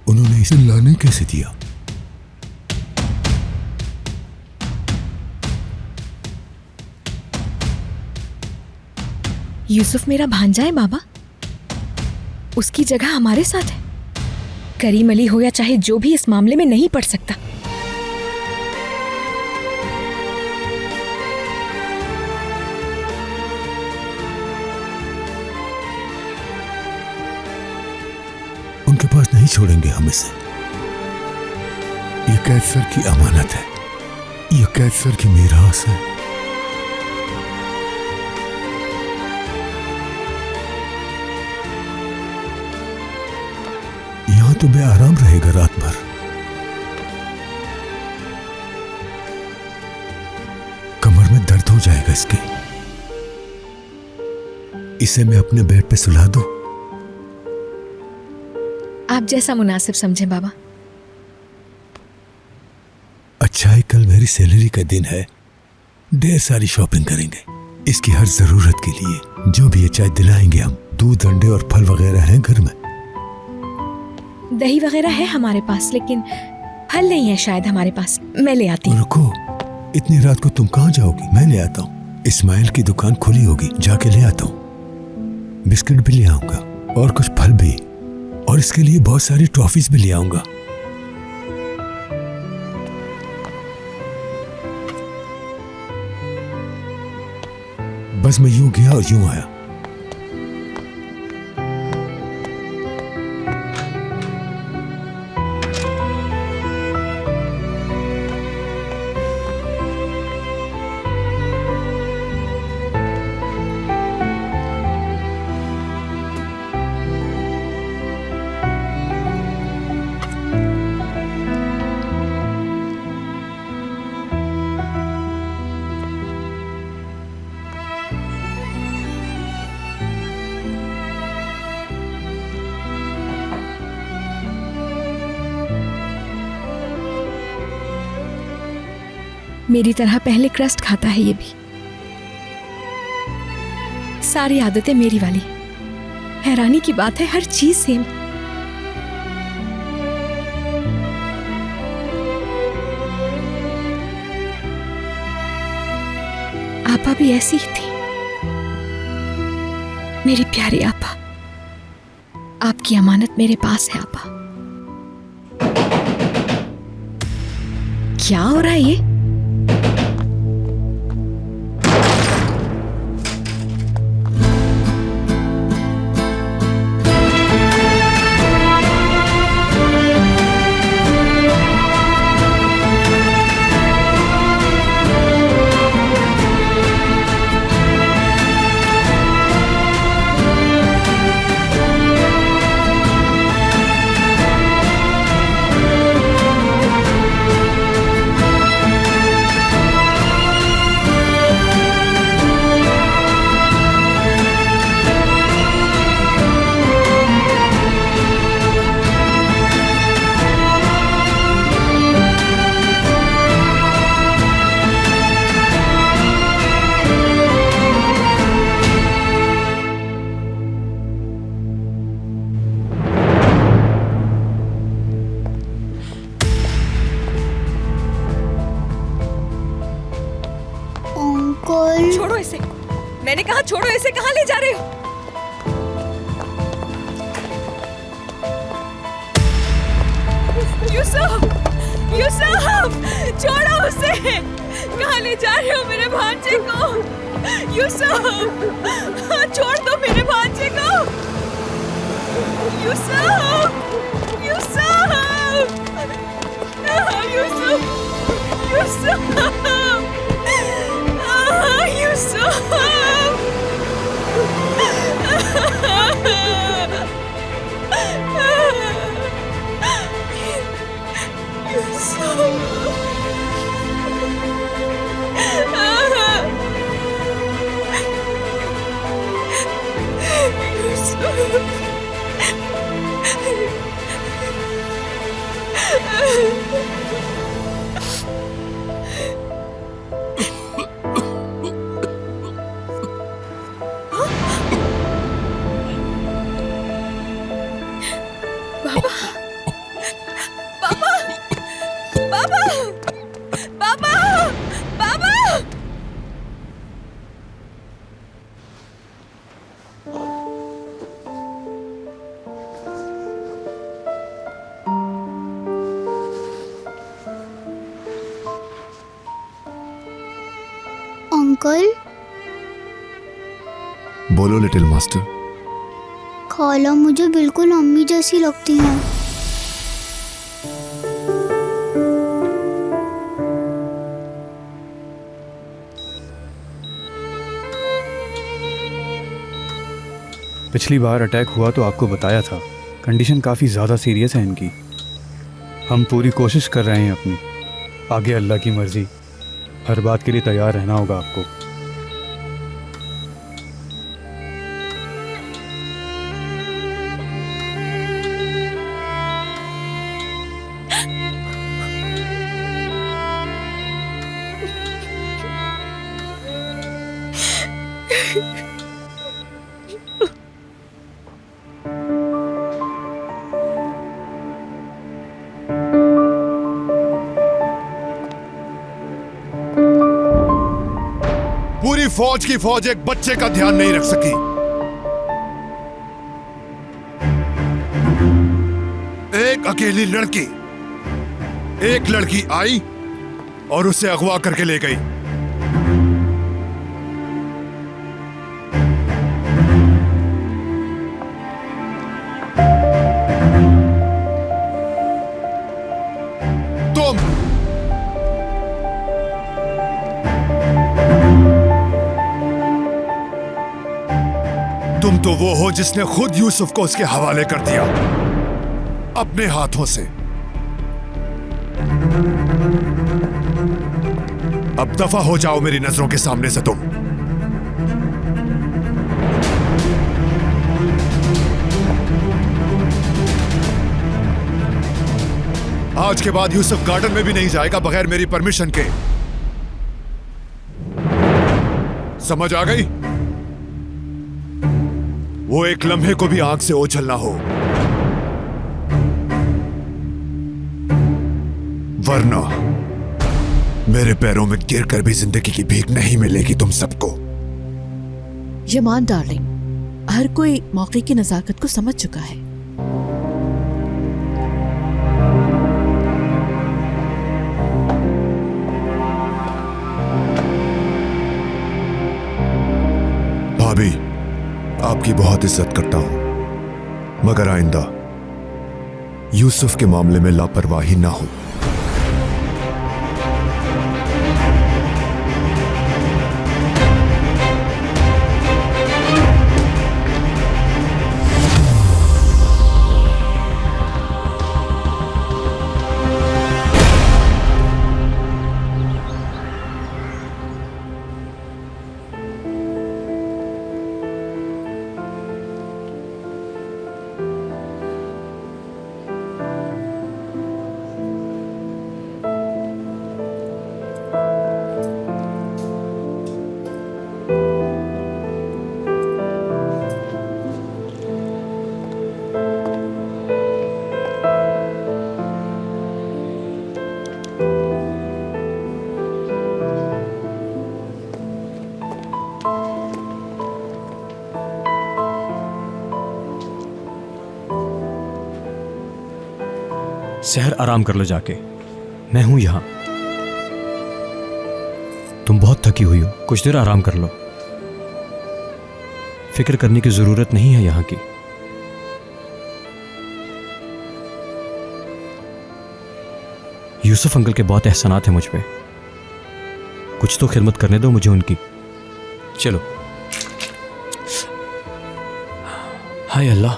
उन्होंने इसे लाने कैसे दिया? यूसुफ मेरा भांजा है बाबा, उसकी जगह हमारे साथ है। करीम अली हो या चाहे जो भी इस मामले में नहीं पड़ सकता। उनके पास नहीं छोड़ेंगे हम इसे। ये कैसर की अमानत है, ये कैसर की मीरास है। तो बेआराम रहेगा रात भर। कमर में दर्द हो जाएगा इसके। इसे मैं अपने बेड पे सुला दूं? आप जैसा मुनासिब समझें बाबा। अच्छा है, कल मेरी सैलरी का दिन है, ढेर सारी शॉपिंग करेंगे। इसकी हर जरूरत के लिए जो भी ये चाहे दिलाएंगे हम। दूध, अंडे और फल वगैरह हैं घर में। दही वगैरह है हमारे पास, लेकिन फल नहीं है शायद हमारे पास। मैं ले आती हूँ। रुको, इतनी रात को तुम कहाँ जाओगी? मैं ले आता हूँ। इस्माइल की दुकान खुली होगी, जाके ले आता हूँ। बिस्किट भी ले आऊंगा और कुछ फल भी, और इसके लिए बहुत सारी टॉफीज भी ले आऊंगा। बस मैं यूं गया और यूं आया। मेरी तरह पहले क्रस्ट खाता है ये भी। सारी आदतें मेरी वाली। हैरानी की बात है, हर चीज सेम। आपा भी ऐसी ही थी, मेरी प्यारी आपा। आपकी अमानत मेरे पास है आपा। क्या हो रहा है ये? छोड़ो इसे। मैंने कहा छोड़ो इसे। कहाँ ले जा रहे हो? यूसुफ, यूसुफ, छोड़ो उसे। कहाँ ले जा रहे हो मेरे भांजे को? यूसुफ, छोड़ दो मेरे भांजे को। यूसुफ, यूसुफ, यूसुफ, यूसुफ, अंकल। बोलो लिटिल मास्टर। खाला मुझे बिल्कुल अम्मी जैसी लगती हैं। पिछली बार अटैक हुआ तो आपको बताया था, कंडीशन काफ़ी ज़्यादा सीरियस है इनकी। हम पूरी कोशिश कर रहे हैं अपनी, आगे अल्लाह की मर्जी। हर बात के लिए तैयार रहना होगा आपको। पूरी फौज की फौज एक बच्चे का ध्यान नहीं रख सकी। एक अकेली लड़की, एक लड़की आई और उसे अगवा करके ले गई। तुम तो वो हो जिसने खुद यूसुफ को उसके हवाले कर दिया अपने हाथों से। अब दफा हो जाओ मेरी नजरों के सामने से तुम। आज के बाद यूसुफ गार्डन में भी नहीं जाएगा बगैर मेरी परमिशन के। समझ आ गई? वो एक लम्हे को भी आंख से ओझल ना हो, वरना मेरे पैरों में गिरकर भी जिंदगी की भीख नहीं मिलेगी तुम सबको। यमान डार्लिंग, हर कोई मौके की नजाकत को समझ चुका है। भाभी, आपकी बहुत इज्जत करता हूं, मगर आइंदा यूसुफ के मामले में लापरवाही ना हो। सहर आराम कर लो जाके, मैं हूं यहां। तुम बहुत थकी हुई हो, कुछ देर आराम कर लो। फिक्र करने की जरूरत नहीं है यहां की। यूसुफ अंकल के बहुत एहसानात हैं मुझ पे, कुछ तो खिदमत करने दो मुझे उनकी। चलो। हाय अल्लाह,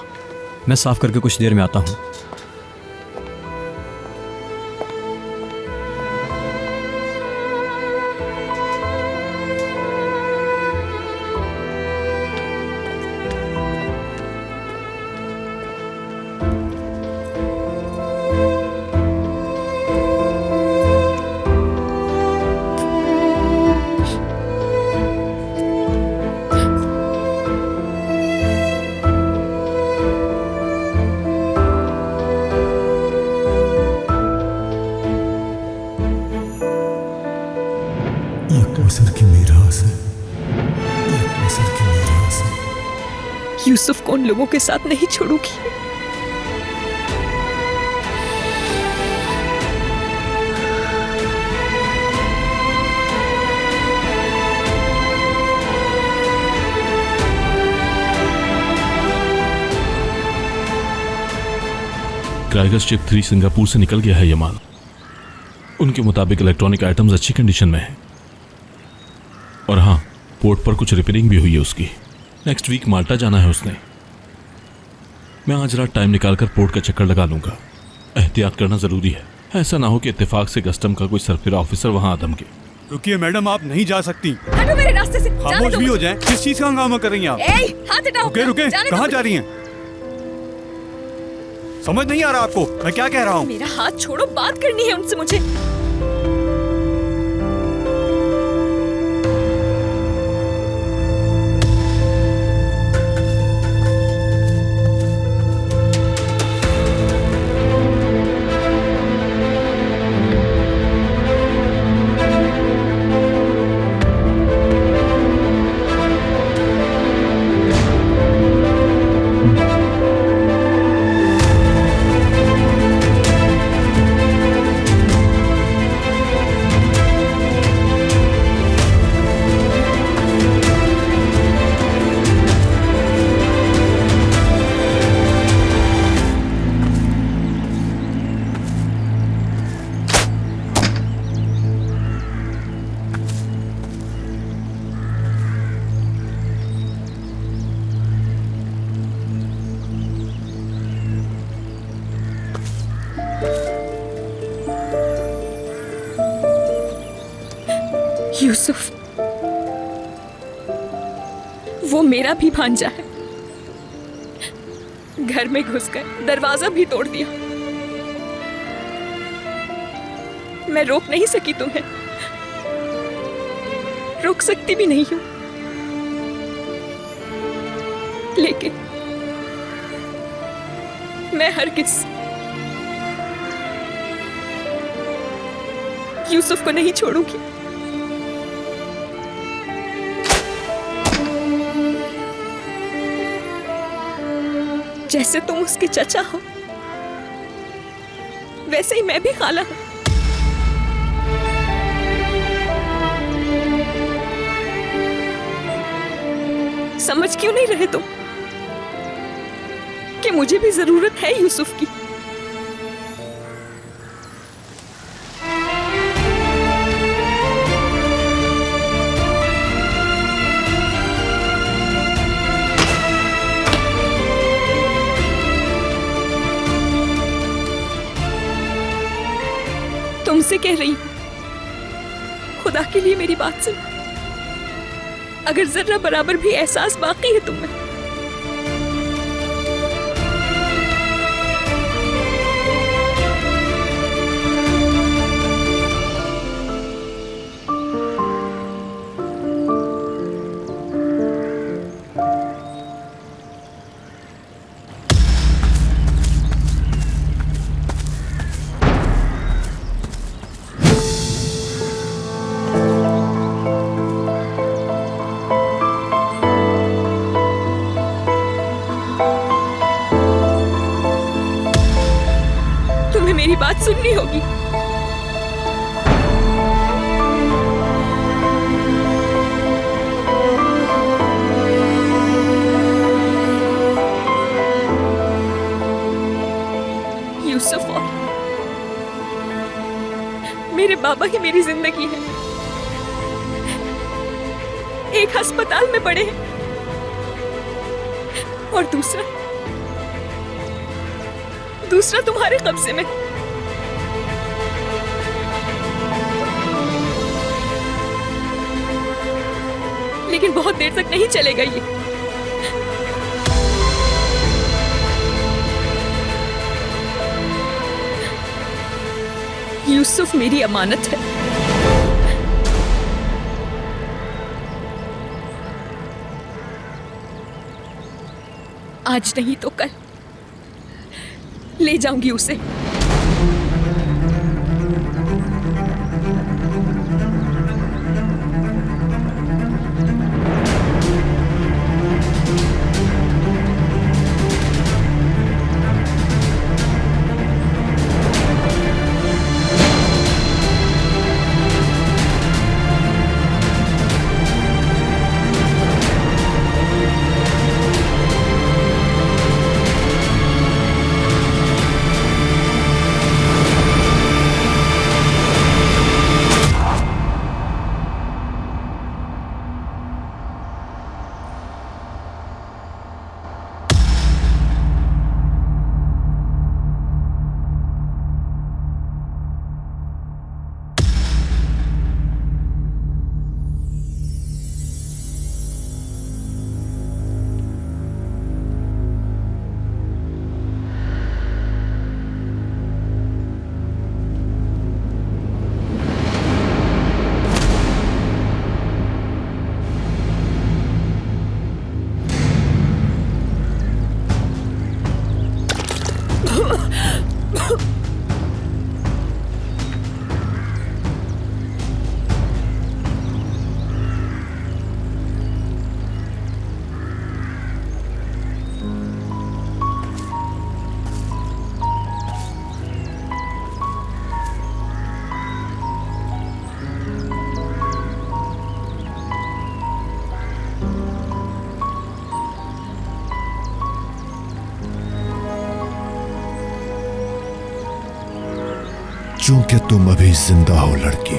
मैं साफ करके कुछ देर में आता हूं। यूसुफ को उन लोगों के साथ नहीं छोड़ूंगी। क्राइगर शिप 3 सिंगापुर से निकल गया है ये माल। उनके मुताबिक इलेक्ट्रॉनिक आइटम्स अच्छी कंडीशन में हैं। और हाँ, पोर्ट पर कुछ रिपेयरिंग भी हुई है उसकी। नेक्स्ट वीक माल्टा जाना है उसने। मैं आज रात टाइम निकालकर पोर्ट का चक्कर लगा लूंगा। एहतियात करना जरूरी है, ऐसा ना हो कि इत्तेफाक से कस्टम का कोई सरफिरा ऑफिसर वहां आ धमके। रुकिए मैडम, आप नहीं जा सकती। हटो मेरे रास्ते से। खामोश भी हो जाएं। किस चीज का हंगामा कर रही हैं आप? हाथ हटाओ। रुके, कहाँ जा रही हैं? समझ नहीं आ रहा आपको मैं क्या कह रहा हूँ? मेरा हाथ छोड़ो, बात करनी है उनसे मुझे। यूसुफ, वो मेरा भी भांजा है। घर में घुसकर दरवाजा भी तोड़ दिया। मैं रोक नहीं सकी तुम्हें, रोक सकती भी नहीं हूं, लेकिन मैं हरगिज़ यूसुफ को नहीं छोड़ूंगी। जैसे तुम उसके चचा हो, वैसे ही मैं भी खाला हूं। समझ क्यों नहीं रहे तुम कि मुझे भी जरूरत है यूसुफ की? तुमसे कह रही हूं, खुदा के लिए मेरी बात सुन। अगर जरा बराबर भी एहसास बाकी है तुम में, मेरी बात सुननी होगी। यूसुफ और मेरे बाबा ही मेरी जिंदगी है। एक अस्पताल में पड़े हैं और दूसरा तुम्हारे कब्जे में। लेकिन बहुत देर तक नहीं चलेगा ये। यूसुफ मेरी अमानत है। आज नहीं तो कल ले जाऊंगी उसे। चूंकि तुम अभी जिंदा हो लड़की,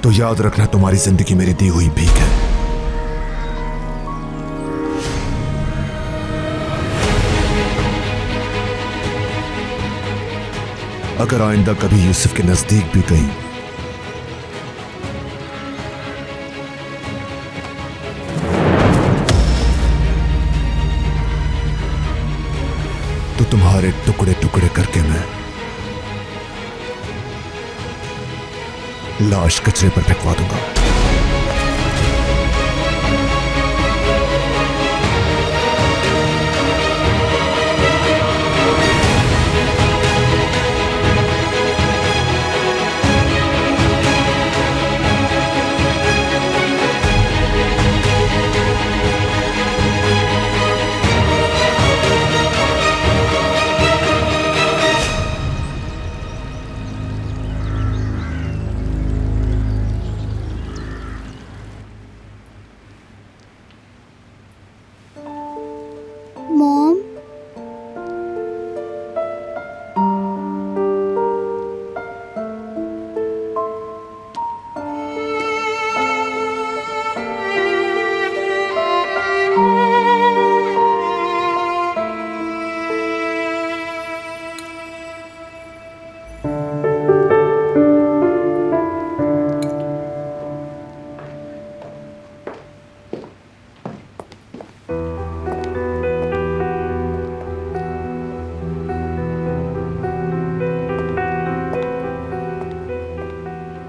तो याद रखना तुम्हारी जिंदगी मेरी दी हुई भीख है। अगर आइंदा कभी यूसुफ के नजदीक भी गई तो तुम्हारे टुकड़े टुकड़े करके मैं लाश कचरे पर फेंकवा दूंगा। मॉम,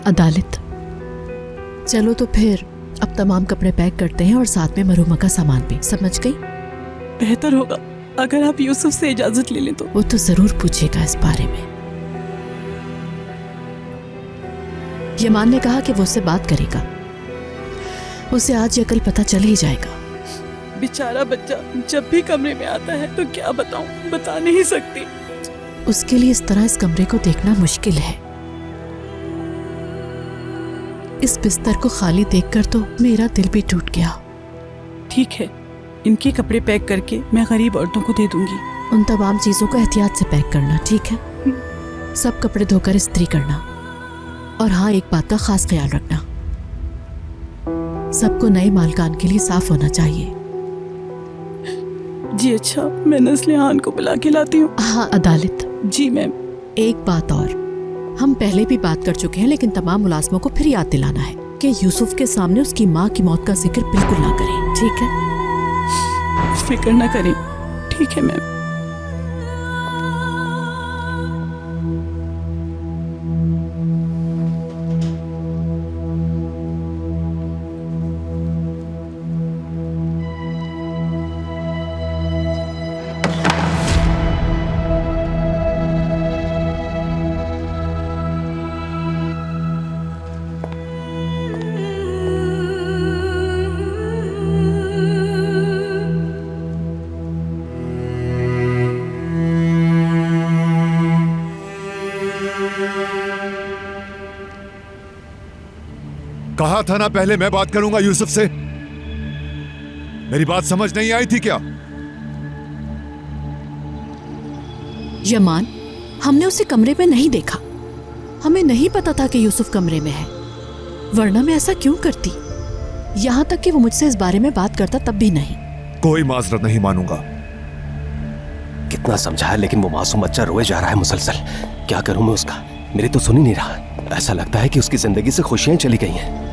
अदालत, चलो तो फिर अब तमाम कपड़े पैक करते हैं और साथ में मरूमा का सामान भी। समझ गई? बेहतर होगा अगर आप यूसुफ से इजाजत ले लें तो। वो तो जरूर पूछेगा इस बारे में। यमान ने कहा कि वो उससे बात करेगा। उसे आज या कल पता चल ही जाएगा। बेचारा बच्चा जब भी कमरे में आता है तो क्या बताऊं, बता नहीं सकती। उसके लिए इस तरह इस कमरे को देखना मुश्किल है। इस बिस्तर को खाली देखकर तो मेरा दिल भी टूट गया। ठीक है, इनके कपड़े पैक करके मैं गरीब औरतों को दे दूंगी। उन तमाम चीजों को एहतियात से पैक करना, ठीक है? सब कपड़े धोकर इस्त्री करना। और हाँ, एक बात का खास ख्याल रखना, सबको नए मालकान के लिए साफ होना चाहिए। जी अच्छा, मैं नस्लिहान को बुला के लाती हूँ। हाँ अदालत। जी मैम। एक बात और, हम पहले भी बात कर चुके हैं, लेकिन तमाम मुलाजमों को फिर याद दिलाना है कि यूसुफ के सामने उसकी माँ की मौत का जिक्र बिल्कुल ना करें, ठीक है? फिक्र ना करें। ठीक है मैम। कहा था ना पहले मैं बात करूंगा यूसुफ से। मेरी बात समझ नहीं आई थी क्या? यमान, हमने उसे कमरे में नहीं देखा। हमें नहीं पता था कि यूसुफ कमरे में है, वरना मैं ऐसा क्यों करती? यहाँ तक कि वो मुझसे इस बारे में बात करता तब भी नहीं। कोई माजरत नहीं मानूंगा। कितना समझाया लेकिन वो मासूम बच्चा रोए जा रहा है मुसलसल। क्या करूं मैं उसका? मेरी तो सुन ही नहीं रहा। ऐसा लगता है कि उसकी जिंदगी से खुशियां चली गई हैं।